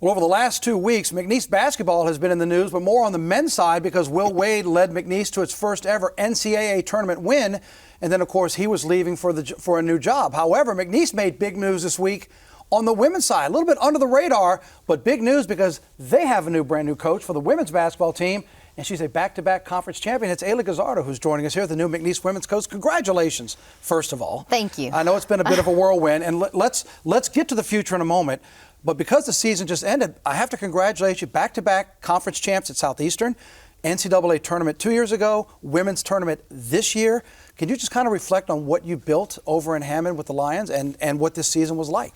Well, over the last 2 weeks, McNeese basketball has been in the news, but more on the men's side because Will Wade led McNeese to its first ever NCAA tournament win. And then, of course, he was leaving for a new job. However, McNeese made big news this week on the women's side. A little bit under the radar, but big news because they have a brand new coach for the women's basketball team. And she's a back-to-back conference champion. It's Ayla Gazzardo who's joining us here, the new McNeese women's coach. Congratulations, first of all. Thank you. I know it's been a bit of a whirlwind, and let's get to the future in a moment. But because the season just ended, I have to congratulate you. Back-to-back conference champs at Southeastern, NCAA tournament 2 years ago, women's tournament this year. Can you just kind of reflect on what you built over in Hammond with the Lions and what this season was like?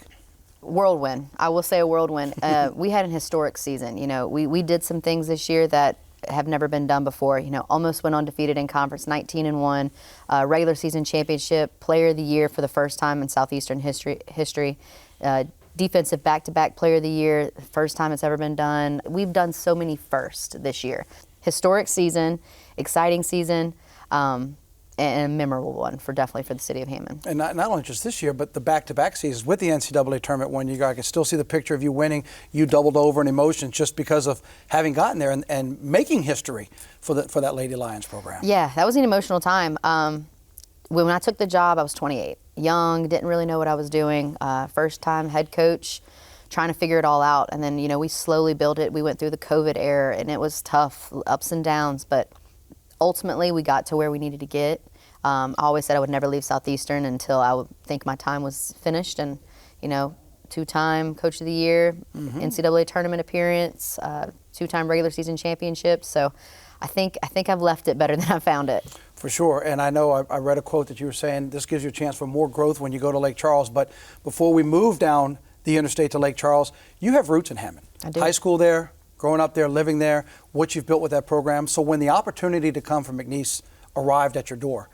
Whirlwind. I will say a whirlwind. We had an historic season. You know, we did some things this year that have never been done before. You know, almost went undefeated in conference, 19-1, regular season championship, player of the year for the first time in Southeastern history. Defensive back-to-back player of the year, first time it's ever been done. We've done so many firsts this year. Historic season, exciting season, and a memorable one definitely for the city of Hammond. And not only just this year, but the back-to-back seasons with the NCAA tournament when you got, I can still see the picture of you winning. You doubled over in emotion just because of having gotten there and making history for that Lady Lions program. Yeah, that was an emotional time. When I took the job, I was 28. Young, didn't really know what I was doing. First time head coach, trying to figure it all out. And then, you know, we slowly built it. We went through the COVID era and it was tough, ups and downs, but ultimately we got to where we needed to get. I always said I would never leave Southeastern until I would think my time was finished. And, you know, two-time coach of the year, NCAA tournament appearance, two-time regular season championships. So I think I've left it better than I found it. For sure, and I know I read a quote that you were saying this gives you a chance for more growth when you go to Lake Charles, but before we move down the interstate to Lake Charles, you have roots in Hammond. I do. High school there, growing up there, living there, what you've built with that program. So when the opportunity to come from McNeese arrived at your door,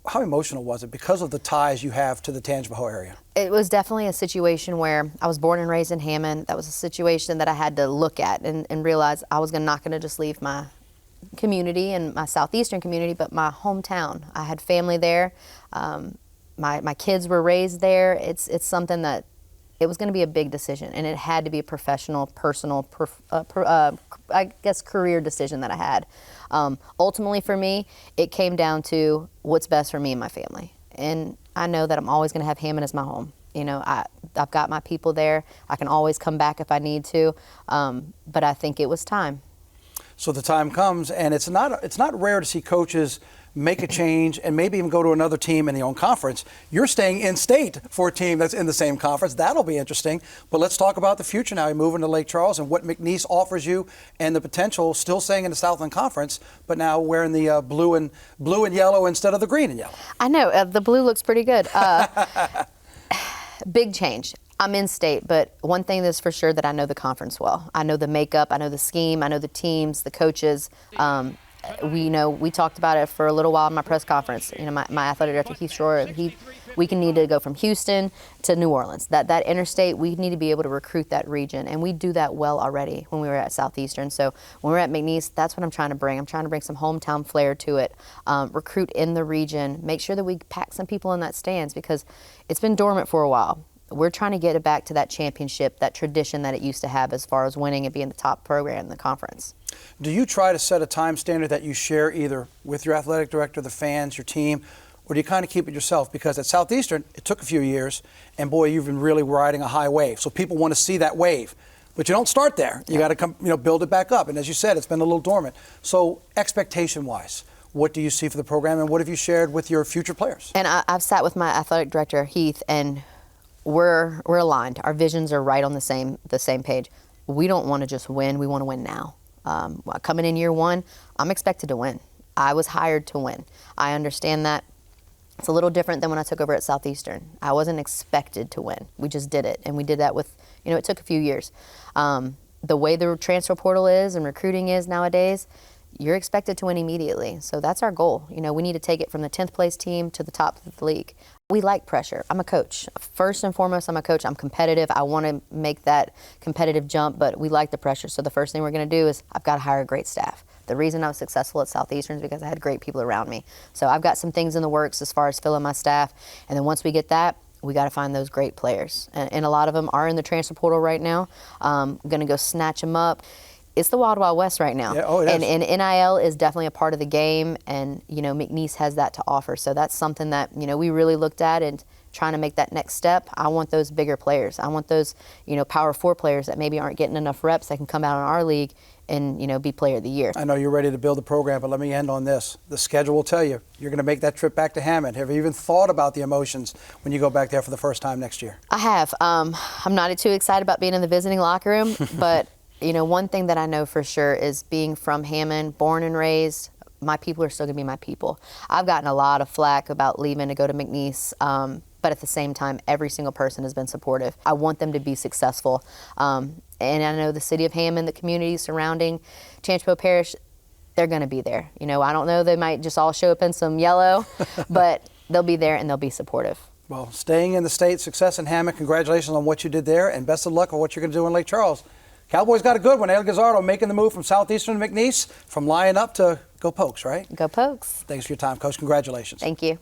how emotional was it because of the ties you have to the Tangipahoa area? It was definitely a situation where I was born and raised in Hammond. That was a situation that I had to look at and realize I was not going to just leave my community and my Southeastern community, but my hometown. I had family there. My kids were raised there. It's something that it was going to be a big decision, and it had to be a professional, personal, I guess, career decision that I had. Ultimately, for me, it came down to what's best for me and my family. And I know that I'm always going to have Hammond as my home. You know, I've got my people there. I can always come back if I need to, but I think it was time. So the time comes, and it's not rare to see coaches make a change and maybe even go to another team in their own conference. You're staying in state for a team that's in the same conference. That'll be interesting. But let's talk about the future now. You're moving to Lake Charles and what McNeese offers you and the potential, still staying in the Southland Conference, but now wearing the blue and yellow instead of the green and yellow. I know. The blue looks pretty good. Big change. I'm in state, but one thing that's for sure that I know the conference well. I know the makeup, I know the scheme, I know the teams, the coaches. We talked about it for a little while in my press conference. You know, my athletic director, Keith Shore, we can need to go from Houston to New Orleans. That interstate, we need to be able to recruit that region, and we do that well already when we were at Southeastern. So when we're at McNeese, that's what I'm trying to bring. I'm trying to bring some hometown flair to it, recruit in the region, make sure that we pack some people in that stands because it's been dormant for a while. We're trying to get it back to that championship, that tradition that it used to have as far as winning and being the top program in the conference. Do you try to set a time standard that you share either with your athletic director, the fans, your team, or do you kind of keep it yourself? Because at Southeastern, it took a few years, and boy, you've been really riding a high wave. So people want to see that wave. But you don't start there. You got to come, build it back up. And as you said, it's been a little dormant. So expectation-wise, what do you see for the program, and what have you shared with your future players? And I've sat with my athletic director, Heath, and we're aligned. Our visions are right on the same page. We don't want to just win. We want to win now. Coming in year one, I'm expected to win. I was hired to win. I understand that. It's a little different than when I took over at Southeastern. I wasn't expected to win. We just did it, and we did that with, it took a few years. The way the transfer portal is and recruiting is nowadays, you're expected to win immediately. So that's our goal. We need to take it from the 10th place team to the top of the league. We like pressure. I'm a coach. First and foremost, I'm a coach. I'm competitive. I want to make that competitive jump, but we like the pressure. So the first thing we're going to do is I've got to hire a great staff. The reason I was successful at Southeastern is because I had great people around me. So I've got some things in the works as far as filling my staff. And then once we get that, we got to find those great players. And a lot of them are in the transfer portal right now. Going to go snatch them up. It's the Wild Wild West right now. Yeah, oh, it is. And NIL is definitely a part of the game, and McNeese has that to offer. So that's something that we really looked at and trying to make that next step. I want those bigger players. I want those Power 4 players that maybe aren't getting enough reps that can come out in our league and be Player of the Year. I know you're ready to build a program, but let me end on this. The schedule will tell you you're going to make that trip back to Hammond. Have you even thought about the emotions when you go back there for the first time next year? I have. I'm not too excited about being in the visiting locker room, but one thing that I know for sure is being from Hammond, born and raised, my people are still going to be my people. I've gotten a lot of flack about leaving to go to McNeese, but at the same time, every single person has been supportive. I want them to be successful. And I know the city of Hammond, the community surrounding Chanchpo Parish, they're going to be there. I don't know, they might just all show up in some yellow, but they'll be there and they'll be supportive. Well, staying in the state, success in Hammond, congratulations on what you did there, and best of luck on what you're going to do in Lake Charles. Cowboys got a good one. El Gazzardo making the move from Southeastern to McNeese, from Lion up to go Pokes, right? Go Pokes. Thanks for your time, Coach. Congratulations. Thank you.